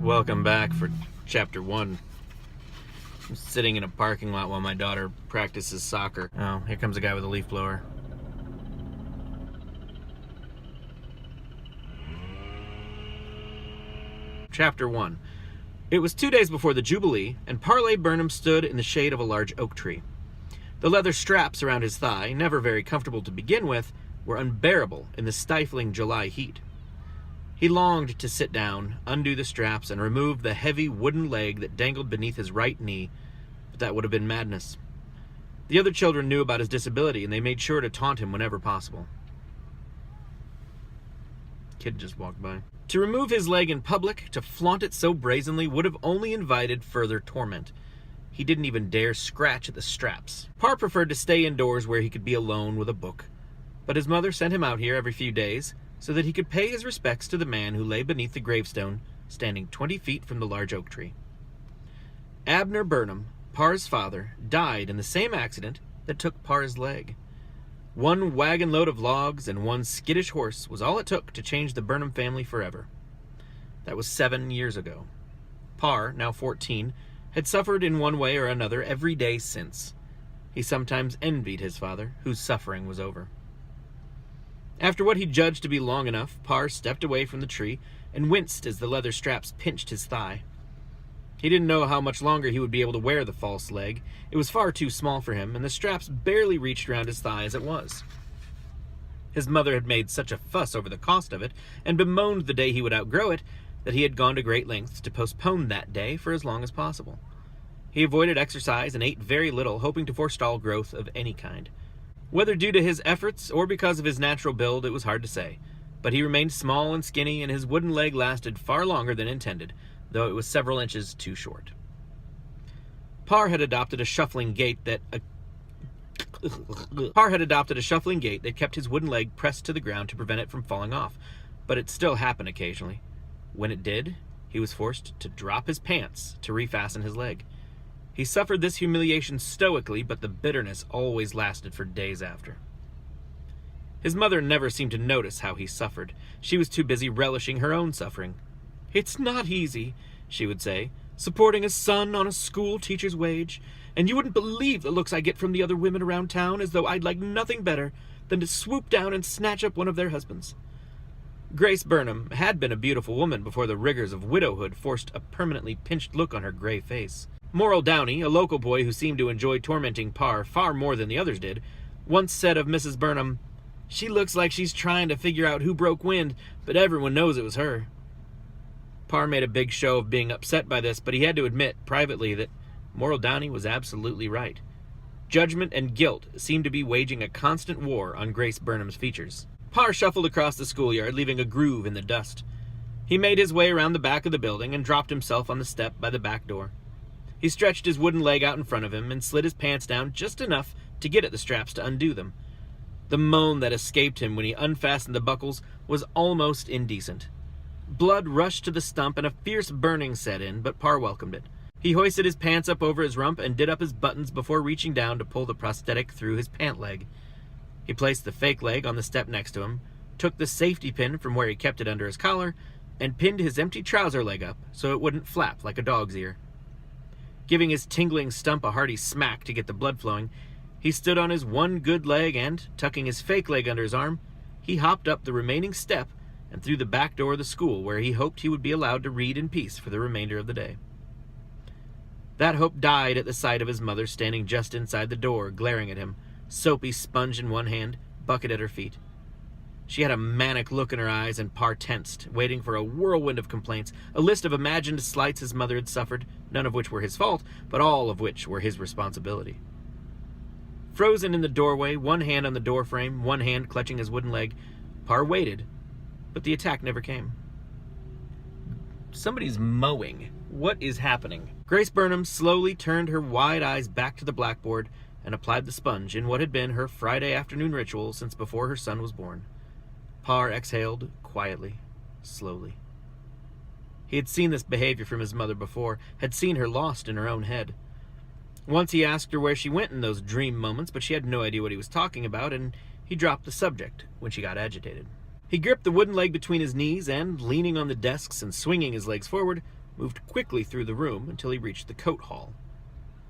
Welcome back for chapter 1. I'm sitting in a parking lot while my daughter practices soccer. Oh, here comes a guy with a leaf blower. Chapter 1. It was 2 days before the Jubilee, and Parley Burnham stood in the shade of a large oak tree. The leather straps around his thigh, never very comfortable to begin with, were unbearable in the stifling July heat. He longed to sit down, undo the straps, and remove the heavy wooden leg that dangled beneath his right knee, but that would have been madness. The other children knew about his disability, and they made sure to taunt him whenever possible. Kid just walked by. To remove his leg in public, to flaunt it so brazenly, would have only invited further torment. He didn't even dare scratch at the straps. Parr preferred to stay indoors where he could be alone with a book, but his mother sent him out here every few days, so that he could pay his respects to the man who lay beneath the gravestone, standing 20 feet from the large oak tree. Abner Burnham, Parr's father, died in the same accident that took Parr's leg. One wagon load of logs and one skittish horse was all it took to change the Burnham family forever. That was 7 years ago. Parr, now 14, had suffered in one way or another every day since. He sometimes envied his father, whose suffering was over. After what he judged to be long enough, Parr stepped away from the tree and winced as the leather straps pinched his thigh. He didn't know how much longer he would be able to wear the false leg. It was far too small for him, and the straps barely reached around his thigh as it was. His mother had made such a fuss over the cost of it, and bemoaned the day he would outgrow it, that he had gone to great lengths to postpone that day for as long as possible. He avoided exercise and ate very little, hoping to forestall growth of any kind. Whether due to his efforts or because of his natural build, it was hard to say, but he remained small and skinny, and his wooden leg lasted far longer than intended, though it was several inches too short. Parr had adopted a shuffling gait that kept his wooden leg pressed to the ground to prevent it from falling off, but it still happened occasionally. When it did, he was forced to drop his pants to refasten his leg. He suffered this humiliation stoically, but the bitterness always lasted for days after. His mother never seemed to notice how he suffered. She was too busy relishing her own suffering. "It's not easy," she would say, "supporting a son on a school teacher's wage, and you wouldn't believe the looks I get from the other women around town, as though I'd like nothing better than to swoop down and snatch up one of their husbands." Grace Burnham had been a beautiful woman before the rigors of widowhood forced a permanently pinched look on her gray face. Morrill Downey, a local boy who seemed to enjoy tormenting Parr far more than the others did, once said of Mrs. Burnham, "She looks like she's trying to figure out who broke wind, but everyone knows it was her." Parr made a big show of being upset by this, but he had to admit, privately, that Morrill Downey was absolutely right. Judgment and guilt seemed to be waging a constant war on Grace Burnham's features. Parr shuffled across the schoolyard, leaving a groove in the dust. He made his way around the back of the building and dropped himself on the step by the back door. He stretched his wooden leg out in front of him and slid his pants down just enough to get at the straps to undo them. The moan that escaped him when he unfastened the buckles was almost indecent. Blood rushed to the stump and a fierce burning set in, but Parr welcomed it. He hoisted his pants up over his rump and did up his buttons before reaching down to pull the prosthetic through his pant leg. He placed the fake leg on the step next to him, took the safety pin from where he kept it under his collar, and pinned his empty trouser leg up so it wouldn't flap like a dog's ear. Giving his tingling stump a hearty smack to get the blood flowing, he stood on his one good leg and, tucking his fake leg under his arm, he hopped up the remaining step and through the back door of the school, where he hoped he would be allowed to read in peace for the remainder of the day. That hope died at the sight of his mother standing just inside the door, glaring at him, soapy sponge in one hand, bucket at her feet. She had a manic look in her eyes, and Parr tensed, waiting for a whirlwind of complaints, a list of imagined slights his mother had suffered, none of which were his fault, but all of which were his responsibility. Frozen in the doorway, one hand on the doorframe, one hand clutching his wooden leg, Parr waited, but the attack never came. Somebody's mowing. What is happening? Grace Burnham slowly turned her wide eyes back to the blackboard and applied the sponge in what had been her Friday afternoon ritual since before her son was born. Parr exhaled quietly, slowly. He had seen this behavior from his mother before, had seen her lost in her own head. Once he asked her where she went in those dream moments, but she had no idea what he was talking about, and he dropped the subject when she got agitated. He gripped the wooden leg between his knees and, leaning on the desks and swinging his legs forward, moved quickly through the room until he reached the coat hall.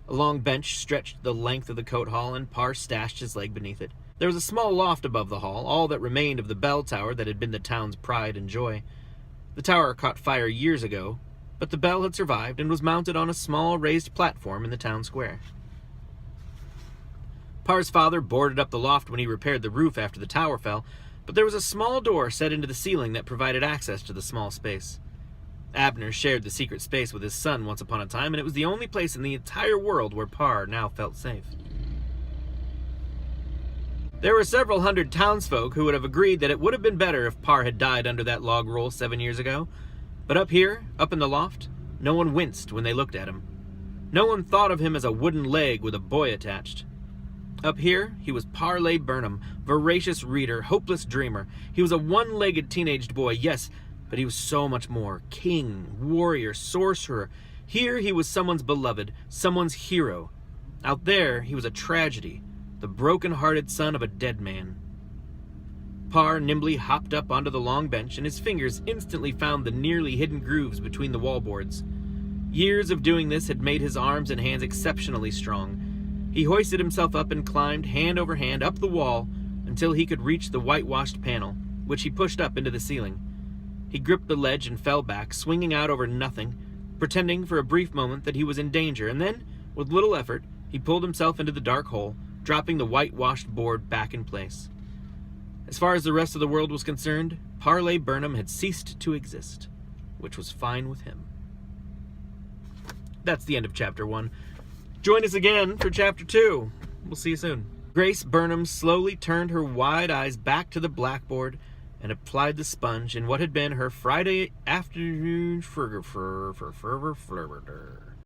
A long bench stretched the length of the coat hall, and Parr stashed his leg beneath it. There was a small loft above the hall, all that remained of the bell tower that had been the town's pride and joy. The tower caught fire years ago, but the bell had survived and was mounted on a small raised platform in the town square. Parr's father boarded up the loft when he repaired the roof after the tower fell, but there was a small door set into the ceiling that provided access to the small space. Abner shared the secret space with his son once upon a time, and it was the only place in the entire world where Parr now felt safe. There were several hundred townsfolk who would have agreed that it would have been better if Parr had died under that log roll 7 years ago, but up here, up in the loft, no one winced when they looked at him. No one thought of him as a wooden leg with a boy attached. Up here, he was Parley Burnham, voracious reader, hopeless dreamer. He was a one-legged teenaged boy, yes, but he was so much more. King, warrior, sorcerer. Here he was someone's beloved, someone's hero. Out there, he was a tragedy, the broken-hearted son of a dead man. Parr nimbly hopped up onto the long bench, and his fingers instantly found the nearly hidden grooves between the wallboards. Years of doing this had made his arms and hands exceptionally strong. He hoisted himself up and climbed hand over hand up the wall until he could reach the whitewashed panel, which he pushed up into the ceiling. He gripped the ledge and fell back, swinging out over nothing, pretending for a brief moment that he was in danger, and then, with little effort, he pulled himself into the dark hole, dropping the whitewashed board back in place. As far as the rest of the world was concerned, Parley Burnham had ceased to exist, which was fine with him. That's the end of Chapter 1. Join us again for Chapter 2. We'll see you soon. Grace Burnham slowly turned her wide eyes back to the blackboard and applied the sponge in what had been her Friday afternoon fervor.